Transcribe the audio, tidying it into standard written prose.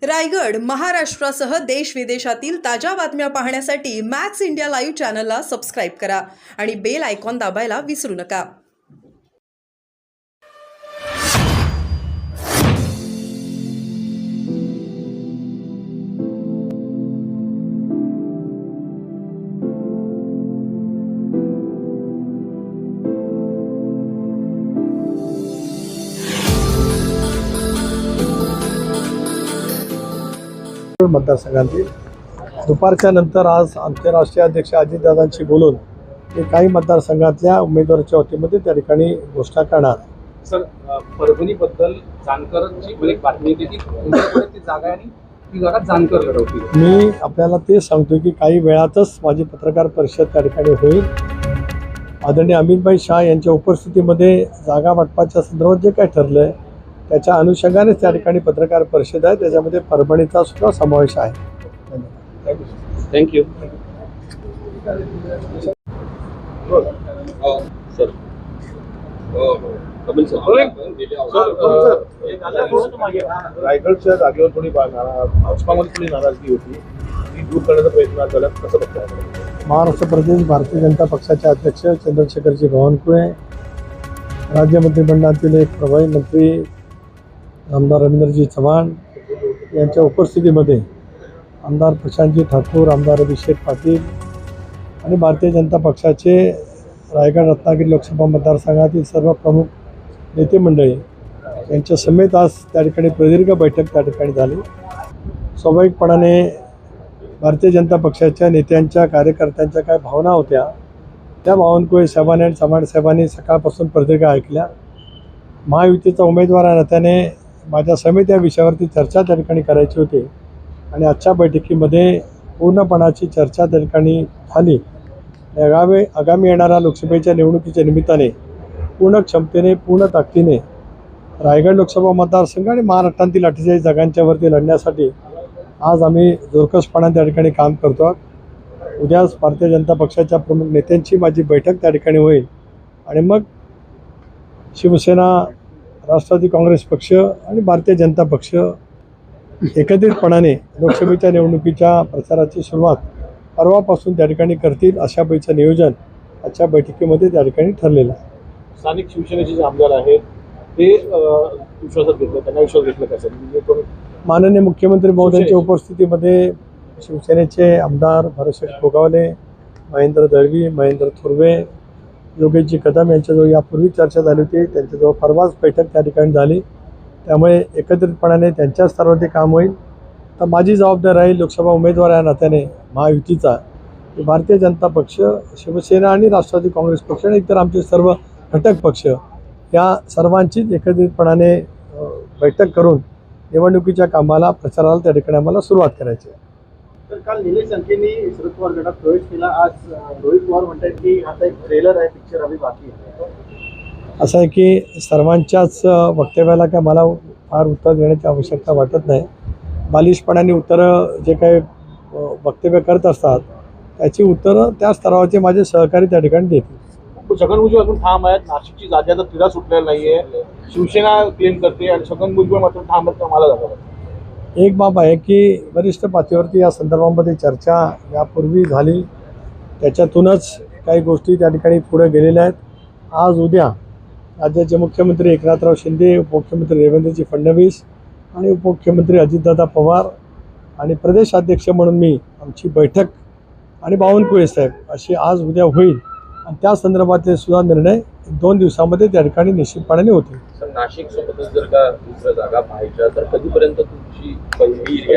रायगड, महाराष्ट्रासह देश विदेशातील ताज्या बातम्या पाहण्यासाठी मॅक्स इंडिया लाईव्ह चॅनलला सबस्क्राईब करा आणि बेल आयकॉन दाबायला विसरू नका. मतदारसंघातील दुपारच्या नंतर आज आमचे राष्ट्रीय अध्यक्ष अजितदादांशी बोलून ते काही मतदारसंघातल्या उमेदवाराच्या वतीमध्ये त्या ठिकाणी घोषणा करणार. सर, परभणीबद्दल जानकरांची एक बातमी होती की तुमच्याकडे ती जागा आहे आणि ती जागा जानकर लढवतील. मी आपल्याला ते सांगतो की काही वेळातच माझी पत्रकार परिषद त्या ठिकाणी होईल. आदरणीय अमितभाई शाह यांच्या उपस्थितीमध्ये जागा वाटपाच्या संदर्भात जे काय ठरलं आहे त्याच्या अनुषंगानेच त्या ठिकाणी पत्रकार परिषद आहे, त्याच्यामध्ये परभणीचा सुद्धा समावेश आहे. थँक्यू. रायगडच्या जागेवर थोडी भाजपामध्ये थोडी नाराजगी होती, ती दूर करण्याचा प्रयत्न झाला, कसं बघताय? महाराष्ट्र प्रदेश भारतीय जनता पक्षाचे अध्यक्ष चंद्रशेखरजी बावनकुळे, राज्य मंत्रिमंडळातील एक प्रभारी मंत्री आमदार रवींद्रजी चव्हाण यांच्या उपस्थितीमध्ये आमदार प्रशांतजी ठाकूर, आमदार अभिषेक पाटील आणि भारतीय जनता पक्षाचे रायगड रत्नागिरी लोकसभा मतदारसंघातील सर्व प्रमुख नेते मंडळी यांच्या समेत आज त्या ठिकाणी प्रदीर्घ बैठक त्या ठिकाणी झाली. स्वाभाविकपणाने भारतीय जनता पक्षाच्या नेत्यांच्या कार्यकर्त्यांच्या काय भावना होत्या त्या बावनकुळे साहेबांनी आणि चव्हाण साहेबांनी सकाळपासून प्रदीर्घ ऐकल्या. महायुतीचा उमेदवार या नात्याने माझ्या समेत या विषयावरती चर्चा त्या ठिकाणी करायची होती आणि आजच्या बैठकीमध्ये पूर्णपणाची चर्चा त्या ठिकाणी झाली. आगामी येणाऱ्या लोकसभेच्या निवडणुकीच्या निमित्ताने पूर्ण क्षमतेने पूर्ण ताकदीने रायगड लोकसभा मतदारसंघ आणि महाराष्ट्रातील 48 जागांच्यावरती लढण्यासाठी आज आम्ही जोरकसपणा त्या ठिकाणी काम करतो आहोत. उद्याच भारतीय जनता पक्षाच्या प्रमुख नेत्यांची माझी बैठक त्या ठिकाणी होईल आणि मग शिवसेना, राष्ट्रवादी काँग्रेस पक्ष आणि भारतीय जनता पक्ष एकत्रितपणाने लोकसभेच्या निवडणुकीच्या प्रचाराची सुरुवात परवापासून त्या ठिकाणी करतील अशा पैचं नियोजन आजच्या बैठकीमध्ये त्या ठिकाणी ठरलेलं आहे. स्थानिक शिवसेनेचे जे आमदार आहेत ते विश्वासात घेतलं, त्यांना विश्वास घेतलं कसं? म्हणजे माननीय मुख्यमंत्री महोदयांच्या उपस्थितीमध्ये शिवसेनेचे आमदार भरतशेठ गोगावले, महेंद्र दळवी, महेंद्र थोरवे, योगेशजी कदम यांच्याजवळ यापूर्वी चर्चा झाली होती. त्यांच्याजवळ परवाच बैठक त्या ठिकाणी झाली. त्यामुळे एकत्रितपणाने त्यांच्या स्तरावरती काम होईल. तर माझी जबाबदारी राहील लोकसभा उमेदवार या नात्याने महायुतीचा की भारतीय जनता पक्ष, शिवसेना आणि राष्ट्रवादी काँग्रेस पक्ष आणि इतर आमचे सर्व घटक पक्ष या सर्वांचीच एकत्रितपणाने बैठक करून निवडणुकीच्या कामाला, प्रचाराला त्या ठिकाणी आम्हाला सुरुवात करायची आहे. तर काल निलेश अंकेंनी शरद पवार गटात प्रवेश केला. आज रोहित पवार म्हणतात की आता एक ट्रेलर आहे, पिक्चर अभी बाकी आहे. असं आहे की सर्वांच्याच वक्तव्याला काय मला फार उत्तर देण्याची आवश्यकता वाटत नाही. बालिशपणाने उत्तरं जे काही वक्तव्य करत असतात त्याची उत्तरं त्या स्तरावरचे माझे सहकारी त्या ठिकाणी देतील. छगन भुजबळ अजून ठाम आहेत, नाशिकची जागेचा तिढा सुटलेला नाहीये, शिवसेना क्लेम करते आणि छगन भुजबळ मात्र ठाम आहेत, मला जागा. एक बाब आहे की वरिष्ठ पातळीवरती या संदर्भामध्ये चर्चा यापूर्वी झाली, त्याच्यातूनच काही गोष्टी त्या ठिकाणी पुढे गेलेल्या आहेत. आज उद्या राज्याचे मुख्यमंत्री एकनाथराव शिंदे, उपमुख्यमंत्री देवेंद्रजी फडणवीस आणि उपमुख्यमंत्री अजितदादा पवार आणि प्रदेशाध्यक्ष म्हणून मी आमची बैठक आणि बावनकुळे साहेब अशी आज उद्या होईल आणि त्या संदर्भातले सुद्धा निर्णय 2 दिवसामध्ये त्या ठिकाणी निश्चितपणाने होतील. नाशिक सोबतच जर का दुसऱ्या जागा पाहायच्या तर कधीपर्यंत तुमची पहिली